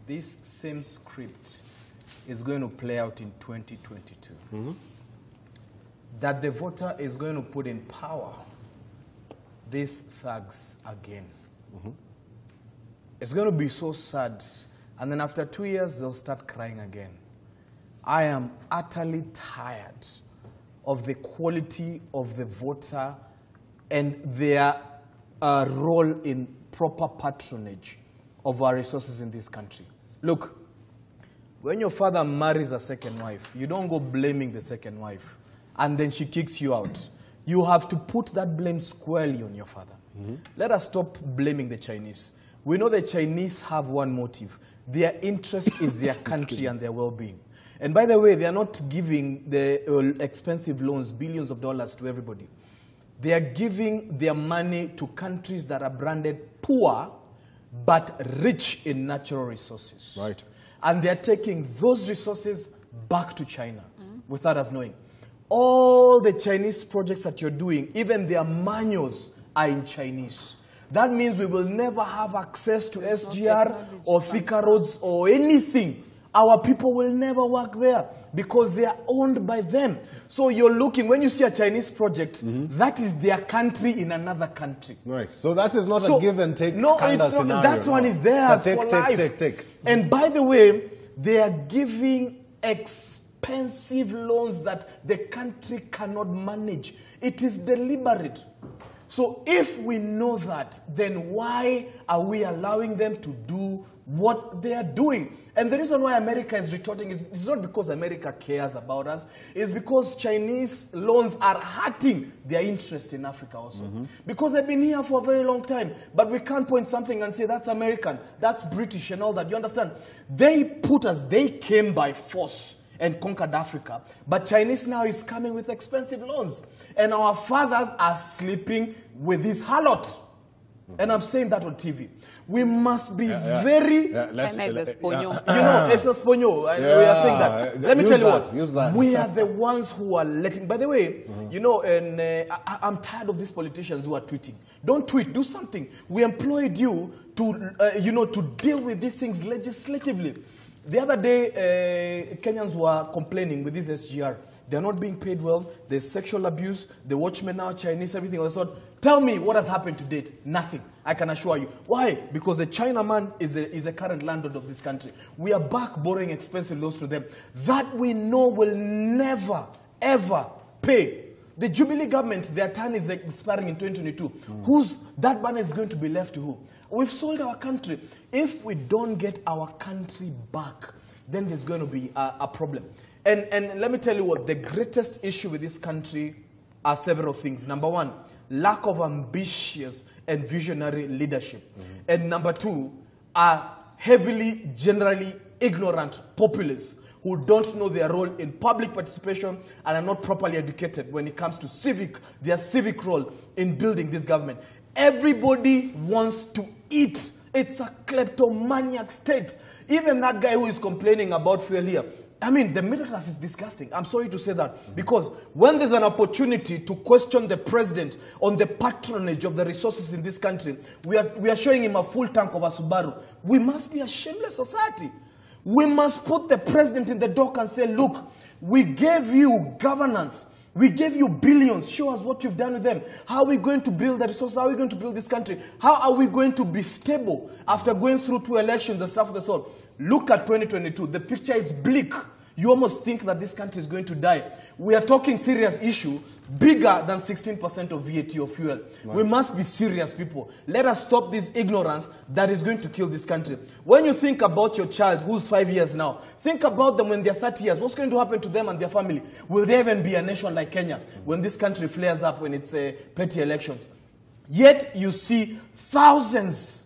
this same script is going to play out in 2022. That the voter is going to put in power these thugs again. It's going to be so sad. And then after 2 years, they'll start crying again. I am utterly tired of the quality of the voter and their role in proper patronage of our resources in this country. Look, when your father marries a second wife, you don't go blaming the second wife and then she kicks you out. You have to put that blame squarely on your father. Let us stop blaming the Chinese. We know the Chinese have one motive. Their interest is their country and their well-being. And by the way, they are not giving the expensive loans, billions of dollars to everybody. They are giving their money to countries that are branded poor, but rich in natural resources. Right. And they are taking those resources back to China without us knowing. All the Chinese projects that you're doing, even their manuals are in Chinese. That means we will never have access to SGR or Thika roads or anything. Our people will never work there because they are owned by them. So you're looking, when you see a Chinese project, that is their country in another country. Right. So that is not a give and take no, kind of not, scenario. that one is theirs for life. And by the way, they are giving expensive loans that the country cannot manage. It is deliberate. So if we know that, then why are we allowing them to do what they are doing? And the reason why America is retorting is not because America cares about us. It's because Chinese loans are hurting their interest in Africa also. Because they've been here for a very long time. But we can't point something and say that's American, that's British and all that. You understand? They put us, they came by force and conquered Africa. But Chinese now is coming with expensive loans. And our fathers are sleeping with this harlot. And I'm saying that on TV. We must be very... You know, it's a sponyo. And we are saying that. Let me tell you what. We are the ones who are letting... By the way, you know, and I'm tired of these politicians who are tweeting. Don't tweet. Do something. We employed you to, you know, to deal with these things legislatively. The other day, Kenyans were complaining with this SGR. They're not being paid well. There's sexual abuse. The watchmen now, Chinese, everything of the sort. Tell me what has happened to date. Nothing. I can assure you. Why? Because the Chinaman is a current landlord of this country. We are back borrowing expensive loans to them. That we know will never, ever pay. The Jubilee government, their turn is expiring in 2022. That banner is going to be left to who? We've sold our country. If we don't get our country back, then there's going to be a problem. And let me tell you what, the greatest issue with this country are several things. Number one, lack of ambitious and visionary leadership. And number two, are heavily, generally ignorant populists who don't know their role in public participation and are not properly educated when it comes to their civic role in building this government. Everybody wants to eat. It's a kleptomaniac state. Even that guy who is complaining about fuel here, I mean, the middle class is disgusting. I'm sorry to say that. Because when there's an opportunity to question the president on the patronage of the resources in this country, we are showing him a full tank of a Subaru. We must be a shameless society. We must put the president in the dock and say, look, we gave you governance. We gave you billions. Show us what you've done with them. How are we going to build the resources? How are we going to build this country? How are we going to be stable after going through 2 elections and stuff of the sort? Look at 2022. The picture is bleak. You almost think that this country is going to die. We are talking serious issue, bigger than 16% of VAT of fuel. Right. We must be serious, people. Let us stop this ignorance that is going to kill this country. When you think about your child who's 5 years now, think about them when they're 30 years. What's going to happen to them and their family? Will there even be a nation like Kenya when this country flares up when it's petty elections? Yet you see thousands